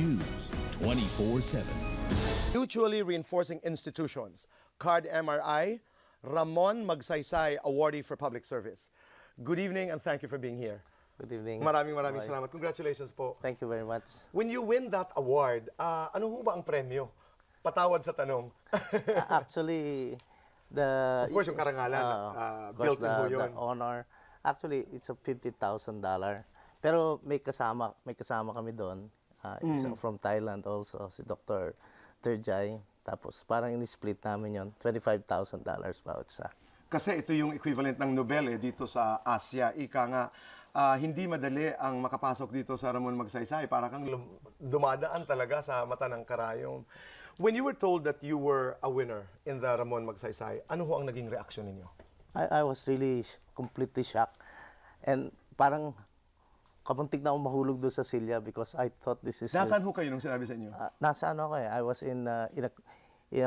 News 24/7. Mutually reinforcing institutions. Card MRI, Ramon Magsaysay Awardee for Public Service. Good evening and thank you for being here. Good evening. Maraming Bye. salamat. Congratulations po. Thank you very much. When you win that award, ano ho ba ang premyo? Patawad sa tanong. Actually, the Of course, yung karangalan, of course, built-in ho yun. the honor. Actually, it's a $50,000. Pero may kasama kami doon. It's from Thailand also, si Dr. Terjai. Tapos parang in-split namin yon, $25,000 bawat isa. Kasi ito yung equivalent ng Nobel dito sa Asia. Ika nga, hindi madali ang makapasok dito sa Ramon Magsaysay. Para kang dumadaan talaga sa mata ng karayom. When you were told that you were a winner in the Ramon Magsaysay, ano ho ang naging reaksyon ninyo? I was really completely shocked. And parang kamuntik na akong mahulog doon sa silya because I thought this is... Nasaan ho kayo nung sinabi sa inyo? Nasa ano ko I was in a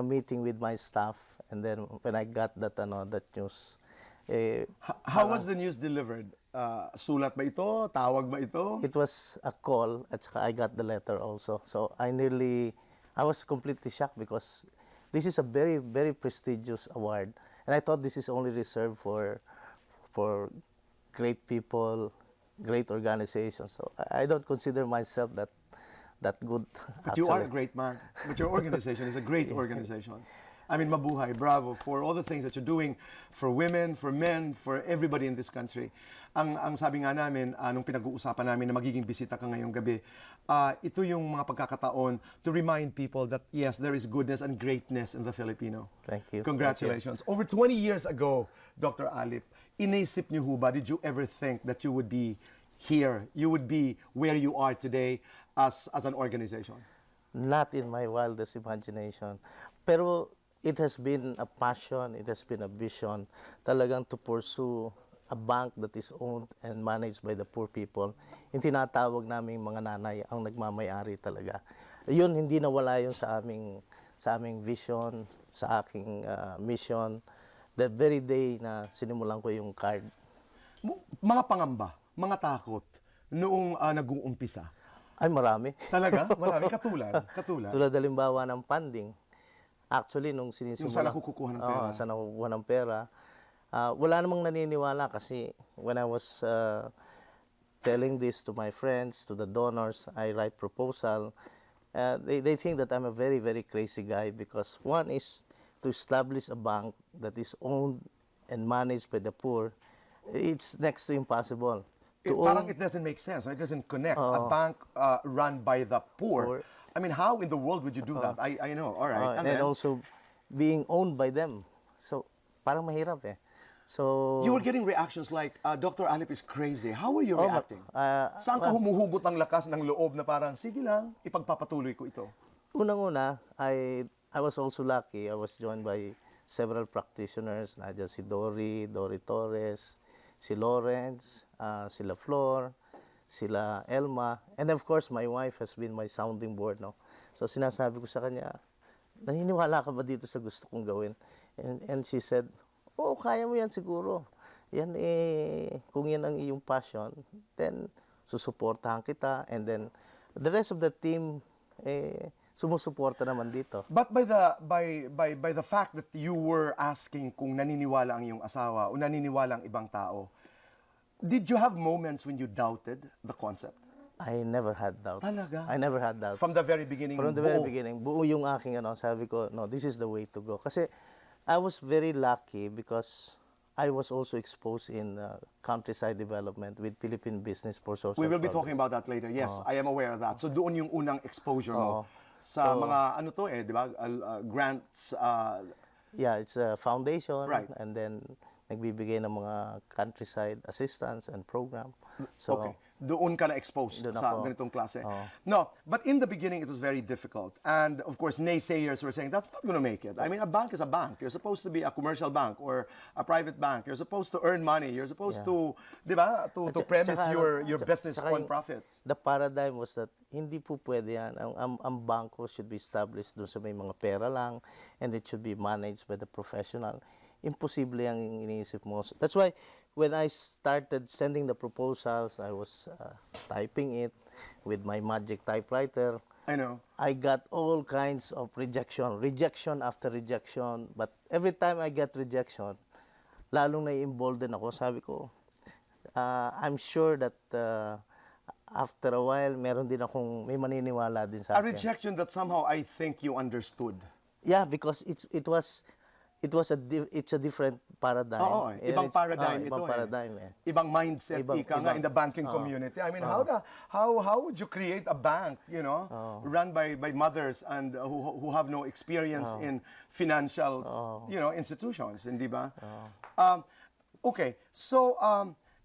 meeting with my staff, and then when I got that news. How was the news delivered? Sulat ba ito? Tawag ba ito? It was a call, at saka I got the letter also. So I was completely shocked because this is a very, very prestigious award. And I thought this is only reserved for great people, great organizations. So I don't consider myself that good. But you are a great man. But your organization is a great organization. I mean, mabuhay, bravo for all the things that you're doing for women, for men, for everybody in this country. Ang sabi nga namin, nung pinag-uusapan namin na magiging bisita ka ngayong gabi, ito yung mga pagkakataon to remind people that yes, there is goodness and greatness in the Filipino. Thank you. Congratulations. Over 20 years ago, Dr. Alip, inisip niyo ho ba, did you ever think that you would be here, you would be where you are today as an organization? Not in my wildest imagination. Pero it has been a passion, it has been a vision talagang to pursue a bank that is owned and managed by the poor people. Yung tinatawag naming mga nanay ang nagmamayari talaga. Yun, hindi nawala yun sa aming vision, sa aking mission. The very day na sinimulan ko yung card. Mga pangamba, mga takot, noong nag-uumpisa? Ay, marami. Talaga? Marami? Katulad? Tulad halimbawa ng funding. Actually, nung sinisimulan... Yung saan ako kukuha ng pera? Saan ako kukuha ng pera. Wala namang naniniwala kasi when I was telling this to my friends, to the donors, I write proposal. They think that I'm a very, very crazy guy because one is to establish a bank that is owned and managed by the poor. It's next to impossible. Parang it doesn't make sense. It doesn't connect. A bank run by the poor. I mean, how in the world would you do that? I know. All right. And also being owned by them. So, parang mahirap eh. So, you were getting reactions like, Dr. Alip is crazy. How were you reacting? Saan ka humuhugot ng lakas ng loob na parang, sige lang, ipagpapatuloy ko ito? Unang-una, I was also lucky. I was joined by several practitioners. Nandiyan si Dory Torres, si Lawrence, sila Flor, sila Elma, and of course, my wife has been my sounding board. No? So sinasabi ko sa kanya, naniniwala ka ba dito sa gusto kong gawin? And she said, oh, kaya mo yan siguro. Yan kung yan ang iyong passion, then susuportahan kita, and then the rest of the team, sumusuporta naman dito. But by the fact that you were asking kung naniniwala ang iyong asawa o naniniwala ang ibang tao, did you have moments when you doubted the concept? I never had doubts. Talaga? I never had doubts. From the very beginning? From the very beginning. Buo yung aking sabi ko, no, this is the way to go. Kasi I was very lucky because I was also exposed in countryside development with Philippine Business for Social We will be Progress. talking about that later. Yes, I am aware of that. So doon yung unang exposure mo sa mga di ba? Grants. Yeah, it's a foundation. Right. And then nagbibigay ng mga countryside assistance and program. So, okay. Doon ka na-expose doon sa ako. ganitong klase. No, but in the beginning, it was very difficult. And of course, naysayers were saying, that's not going to make it. I mean, a bank is a bank. You're supposed to be a commercial bank or a private bank. You're supposed to earn money. You're supposed to, di ba, to premise your business on profits. The paradigm was that hindi po pwede yan. Ang bangko should be established doon sa may mga pera lang, and it should be managed by the professional. Imposible ang iniisip mo. That's why when I started sending the proposals, I was typing it with my magic typewriter. I know. I got all kinds of rejection after rejection. But every time I get rejection, lalong na-embolden ako. Sabi ko, I'm sure that after a while, meron din akong may maniniwala din sa A akin. rejection that somehow I think you understood. Yeah, because it's a different paradigm. Oo, ibang paradigm ito ibang paradigm eh. Ibang mindset in the banking community. I mean, how would you create a bank, you know, run by mothers and who have no experience in financial, you know, institutions, hindi ba? Okay, so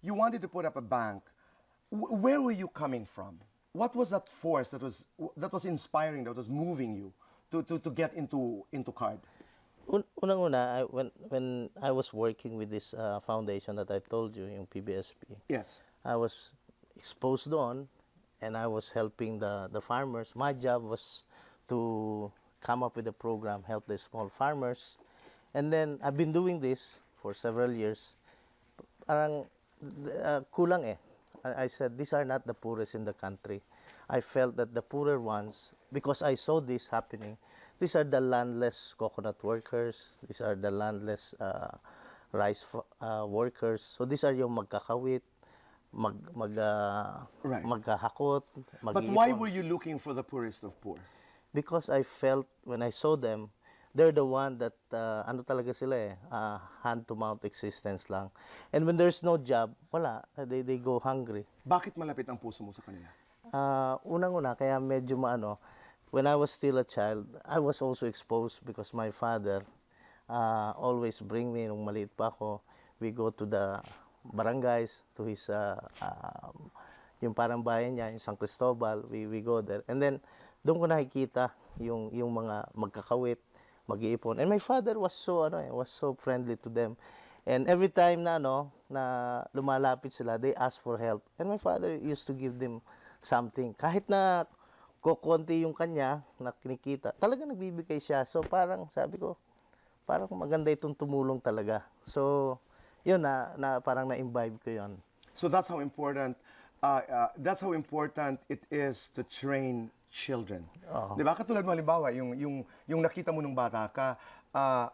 you wanted to put up a bank. Where were you coming from? What was that force that was inspiring, that was moving you to get into card? Unang-una, when I was working with this foundation that I told you, yung PBSP, Yes. I was exposed doon and I was helping the farmers. My job was to come up with a program, help the small farmers. And then I've been doing this for several years. Parang kulang eh. I said, these are not the poorest in the country. I felt that the poorer ones, because I saw this happening, these are the landless coconut workers. These are the landless rice workers. So these are yung magkakawit, Right. magkahakot, But why were you looking for the poorest of poor? Because I felt when I saw them, they're the one that ano talaga sila eh, hand-to-mouth existence lang. And when there's no job, wala, they go hungry. Bakit malapit ang puso mo sa kanila? Unang-una, kaya medyo maano, when I was still a child, I was also exposed because my father always bring me, nung maliit pa ako, we go to the barangays, to his, yung parang bayan niya, yung San Cristobal, we go there. And then, doon ko nakikita yung mga magkakawit, mag-iipon. And my father was so friendly to them. And every time na lumalapit sila, they ask for help. And my father used to give them something. Kahit na kukunti yung kanya na kinikita, talaga nagbibigay siya. So parang sabi ko, parang maganda itong tumulong talaga. So yun na parang na-imbibe ko yun. So that's how important it is to train children. Di ba? Katulad mo, halimbawa, yung nakita mo nung bata ka,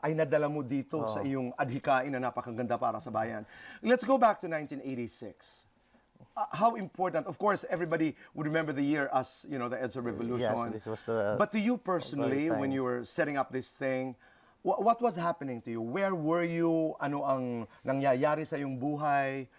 ay nadala mo dito sa iyong adhikain na napakaganda para sa bayan. Let's go back to 1986. How important, of course, everybody would remember the year as, you know, the EDSA Revolution. Yes, this was the But to you personally, when you were setting up this thing, what was happening to you? Where were you? Ano ang nangyayari sa iyong buhay?